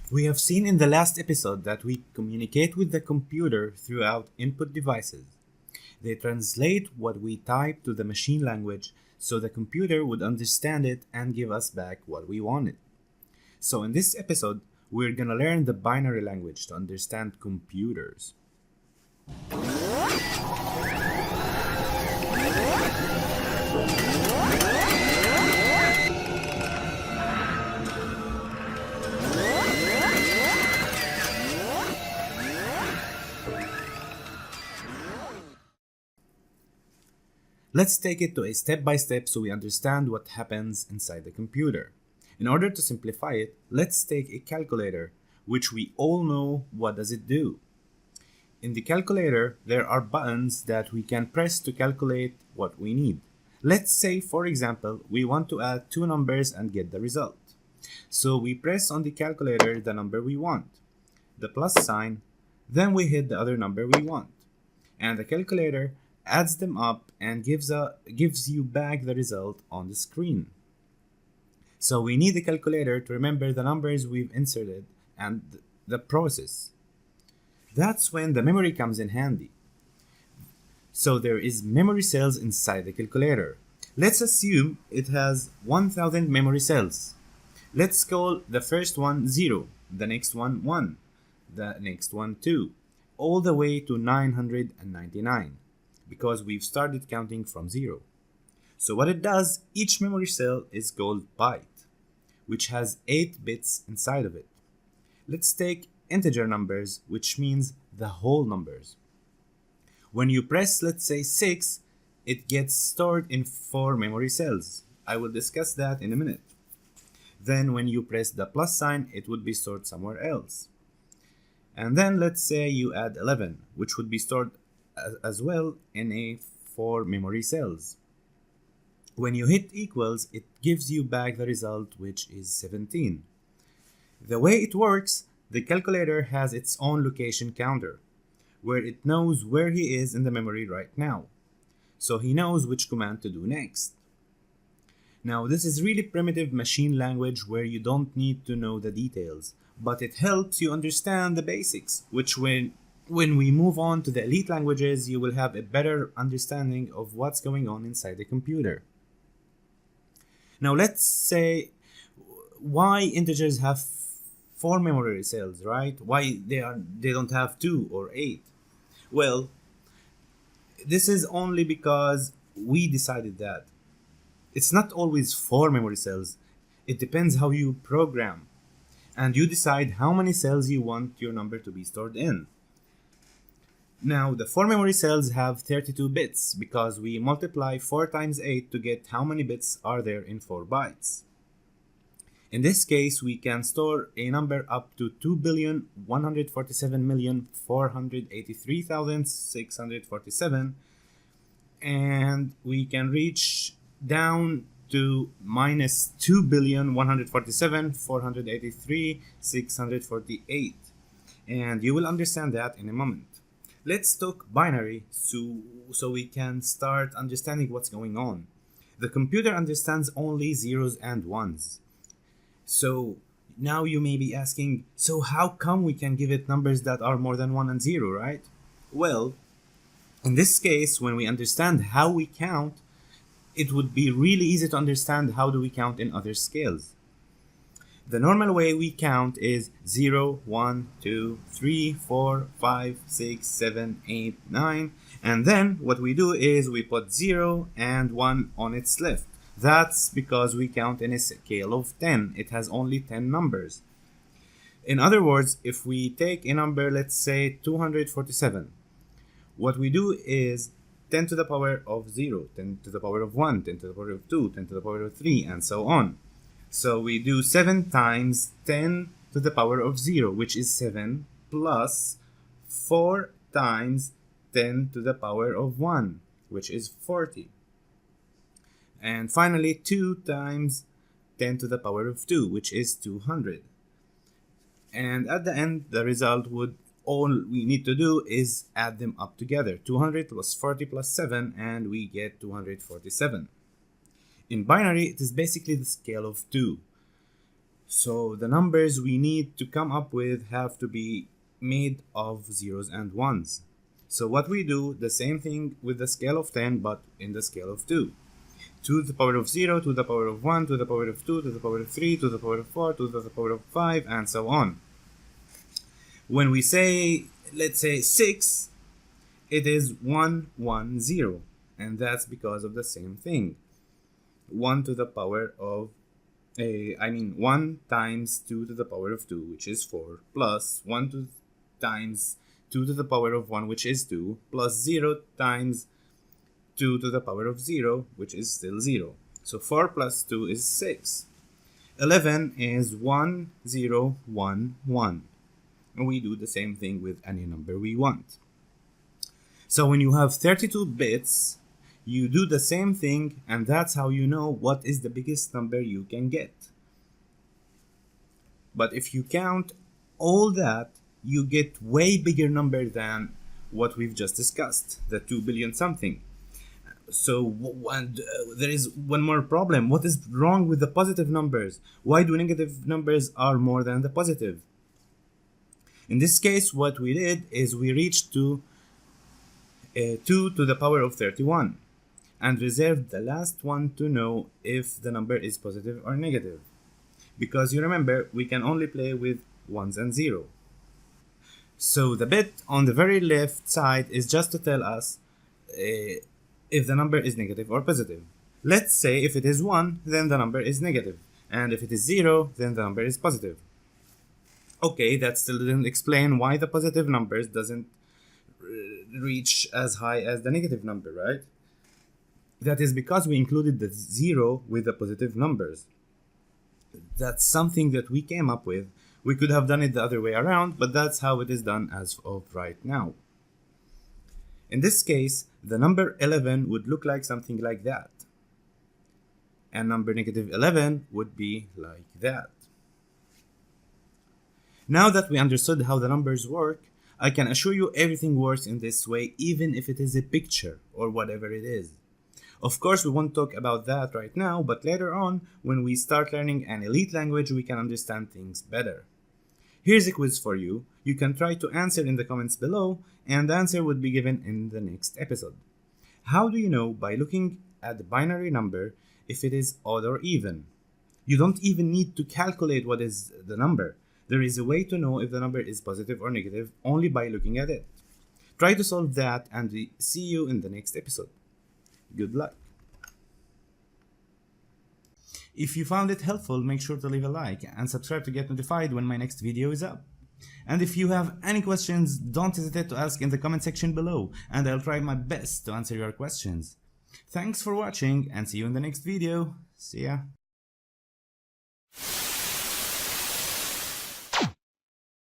We have seen in the last episode that we communicate with the computer throughout input devices. They translate what we type to the machine language so the computer would understand it and give us back what we wanted. So in this episode, we're gonna learn the binary language to understand computers. Let's take it to a step by step so we understand what happens inside the computer. In order to simplify it, let's take a calculator, which we all know what does it do. In the calculator, there are buttons that we can press to calculate what we need. Let's say, for example, we want to add two numbers and get the result. So we press on the calculator the number we want, the plus sign, then we hit the other number we want. And the calculator adds them up and gives you back the result on the screen. So we need the calculator to remember the numbers we've inserted and the process. That's when the memory comes in handy. So there is memory cells inside the calculator. Let's assume it has 1000 memory cells. Let's call the first one 0, the next one 1, the next one 2, all the way to 999. Because we've started counting from 0. So what it does, each memory cell is called byte, which has 8 bits inside of it. Let's take integer numbers, which means the whole numbers. When you press, let's say 6, it gets stored in 4 memory cells. I will discuss that in a minute. Then when you press the plus sign, it would be stored somewhere else. And then let's say you add 11, which would be stored as well in a 4 memory cells. When you hit equals, it gives you back the result, which is 17. The way it works, the calculator has its own location counter, where it knows where he is in the memory right now. So he knows which command to do next. Now this is really primitive machine language where you don't need to know the details, but it helps you understand the basics, which when we move on to the elite languages, you will have a better understanding of what's going on inside the computer. Now let's say why integers have 4 memory cells, right? Why they don't have 2 or 8? Well, this is only because we decided that. It's not always 4 memory cells. It depends how you program. And you decide how many cells you want your number to be stored in. Now, the 4 memory cells have 32 bits because we multiply 4 times 8 to get how many bits are there in 4 bytes. In this case, we can store a number up to 2,147,483,647, and we can reach down to minus 2,147,483,648, and you will understand that in a moment. Let's talk binary so we can start understanding what's going on. The computer understands only zeros and ones. So now you may be asking, so how come we can give it numbers that are more than 1 and 0, right? Well, in this case, when we understand how we count, it would be really easy to understand how do we count in other scales. The normal way we count is 0, 1, 2, 3, 4, 5, 6, 7, 8, 9, and then what we do is we put 0 and 1 on its left. That's because we count in a scale of 10. It has only 10 numbers. In other words, if we take a number, let's say 247, what we do is 10 to the power of 0, 10 to the power of 1, 10 to the power of 2, 10 to the power of 3, and so on. So we do 7 times 10 to the power of 0, which is 7, plus 4 times 10 to the power of 1, which is 40. And finally, 2 times 10 to the power of 2, which is 200. And at the end, the result would, all we need to do is add them up together. 200 plus 40 plus 7, and we get 247. In binary, it is basically the scale of 2. So the numbers we need to come up with have to be made of zeros and ones. So what we do, the same thing with the scale of 10, but in the scale of 2. 2 to the power of 0, to the power of 1, to the power of 2, to the power of 3, to the power of 4, to the power of 5, and so on. When we say, let's say 6, it is 1, 1, 0. And that's because of the same thing. 1 to the power of 1 times 2 to the power of 2, which is 4, plus 1 times 2 to the power of 1, which is 2, plus 0 times 2 to the power of 0, which is still 0. So 4 plus 2 is 6. 11 is 1, 0, 1, 1. And we do the same thing with any number we want. So when you have 32 bits, you do the same thing, and that's how you know what is the biggest number you can get. But if you count all that, you get way bigger number than what we've just discussed, the 2 billion something. So there is one more problem. What is wrong with the positive numbers? Why do negative numbers are more than the positive? In this case, what we did is we reached to 2 to the power of 31 and reserved the last one to know if the number is positive or negative. Because you remember, we can only play with ones and 0. So the bit on the very left side is just to tell us if the number is negative or positive. Let's say if it is 1, then the number is negative, and if it is 0, then the number is positive. Okay, that still didn't explain why the positive numbers doesn't reach as high as the negative number, right? That is because we included the 0 with the positive numbers. That's something that we came up with. We could have done it the other way around, but that's how it is done as of right now. In this case, the number 11 would look like something like that. And number negative 11 would be like that. Now that we understood how the numbers work, I can assure you everything works in this way, even if it is a picture or whatever it is. Of course, we won't talk about that right now, but later on, when we start learning an elite language, we can understand things better. Here's a quiz for you. You can try to answer in the comments below, and the answer would be given in the next episode. How do you know by looking at the binary number if it is odd or even? You don't even need to calculate what is the number. There is a way to know if the number is positive or negative only by looking at it. Try to solve that, and we see you in the next episode. Good luck. If you found it helpful, make sure to leave a like and subscribe to get notified when my next video is up. And if you have any questions, don't hesitate to ask in the comment section below, and I'll try my best to answer your questions. Thanks for watching, and see you in the next video. See ya.